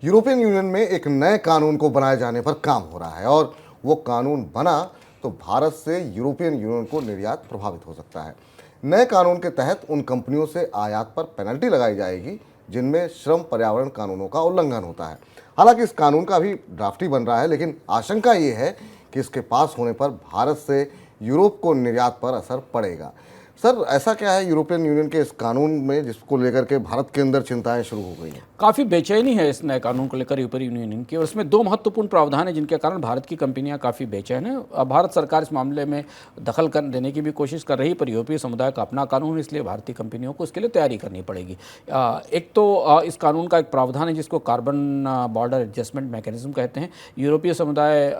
European union में एक नए कानून को बनाए जाने पर काम हो रहा है और वो कानून बना तो भारत से यूरोपियन यूनियन को निर्यात प्रभावित हो सकता है। नए कानून के तहत उन कंपनियों से आयात पर पेनल्टी लगाई जाएगी जिनमें श्रम पर्यावरण कानूनों का उल्लंघन होता है। हालांकि इस कानून का भी ड्राफ्ट ही बन रहा है, लेकिन आशंका ये है कि इसके पास होने पर भारत से यूरोप को निर्यात पर असर पड़ेगा। सर, ऐसा क्या है यूरोपियन यूनियन के इस कानून में जिसको लेकर के भारत के अंदर चिंताएं शुरू हो गई हैं? काफ़ी बेचैनी है इस नए कानून को लेकर यूरोपीय यूनियन की, और इसमें दो महत्वपूर्ण प्रावधान हैं जिनके कारण भारत की कंपनियां काफ़ी बेचैन हैं। अब भारत सरकार इस मामले में दखल कर देने की भी कोशिश कर रही है, पर यूरोपीय समुदाय का अपना कानून है, इसलिए भारतीय कंपनियों को इसके लिए तैयारी करनी पड़ेगी। एक तो इस कानून का एक प्रावधान है जिसको कार्बन बॉर्डर एडजस्टमेंट मैकेनिज्म कहते हैं। यूरोपीय समुदाय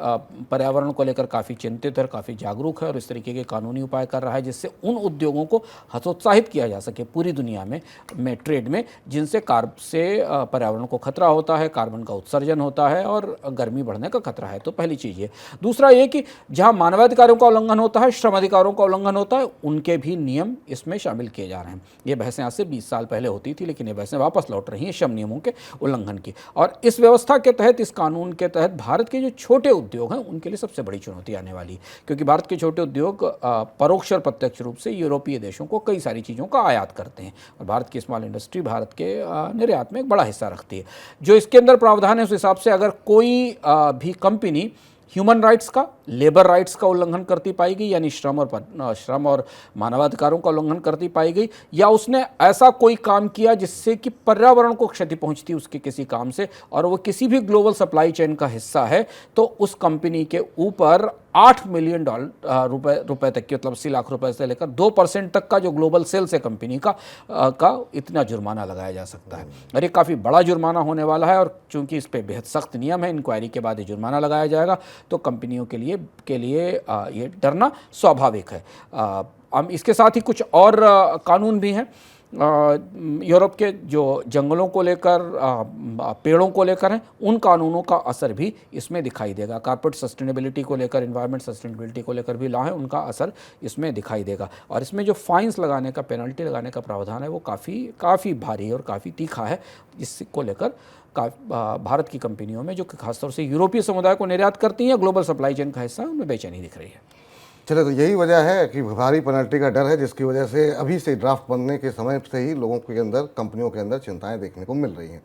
पर्यावरण को लेकर काफ़ी चिंतित है और काफ़ी जागरूक है, और इस तरीके के कानूनी उपाय कर रहा है जिससे उन उद्योगों को हतोत्साहित किया जा सके पूरी दुनिया में ट्रेड में, जिनसे पर्यावरण को खतरा होता है, कार्बन का उत्सर्जन होता है और गर्मी बढ़ने का खतरा है। तो पहली चीज़ ये। दूसरा ये कि जहां मानवाधिकारों का उल्लंघन होता है, श्रम अधिकारों का उल्लंघन होता है, उनके भी नियम इसमें शामिल किए जा रहे हैं। ये बहसें आज से 20 साल पहले होती थी, लेकिन ये बहसें वापस लौट रही हैं श्रम नियमों के उल्लंघन की। और इस व्यवस्था के तहत, इस कानून के तहत भारत के जो छोटे उद्योग हैं उनके लिए सबसे बड़ी चुनौती आने वाली है, क्योंकि भारत के छोटे उद्योग परोक्ष और प्रत्यक्ष रूप से यूरोपीय देशों को कई सारी चीज़ों का आयात करते हैं, और भारत की स्मॉल इंडस्ट्री भारत के निर्यात में एक बड़ा हिस्सा रखती है। जो इसके अंदर प्रावधान है उस हिसाब से अगर कोई भी कंपनी ह्यूमन राइट्स का, लेबर राइट्स का उल्लंघन करती पाई गई, यानी श्रम और मानवाधिकारों का उल्लंघन करती पाई गई, या उसने ऐसा कोई काम किया जिससे कि पर्यावरण को क्षति पहुंचती उसके किसी काम से, और वो किसी भी ग्लोबल सप्लाई चेन का हिस्सा है, तो उस कंपनी के ऊपर $8 मिलियन रुपए तक के, मतलब 80 लाख रुपए से लेकर 2% तक का जो ग्लोबल सेल्स है कंपनी का इतना जुर्माना लगाया जा सकता है। और ये काफ़ी बड़ा जुर्माना होने वाला है, और चूंकि इस पर बेहद सख्त नियम है, इंक्वायरी के बाद ये जुर्माना लगाया जाएगा, तो कंपनियों के लिए ये डरना स्वाभाविक है। इसके साथ ही कुछ और कानून भी हैं यूरोप के, जो जंगलों को लेकर, पेड़ों को लेकर हैं, उन कानूनों का असर भी इसमें दिखाई देगा। कॉर्पोरेट सस्टेनेबिलिटी को लेकर, एनवायरमेंट सस्टेनेबिलिटी को लेकर भी लॉ है, उनका असर इसमें दिखाई देगा। और इसमें जो फाइन्स लगाने का, पेनल्टी लगाने का प्रावधान है, वो काफ़ी भारी और काफ़ी तीखा है। इसको लेकर भारत की कंपनियों में, जो कि खासतौर से यूरोपीय समुदाय को निर्यात करती हैं, ग्लोबल सप्लाई चेन का हिस्सा, उनमें बेचैनी दिख रही है। चले, तो यही वजह है कि भारी पेनल्टी का डर है, जिसकी वजह से अभी से ड्राफ्ट बनने के समय से ही लोगों के अंदर, कंपनियों के अंदर चिंताएं देखने को मिल रही हैं।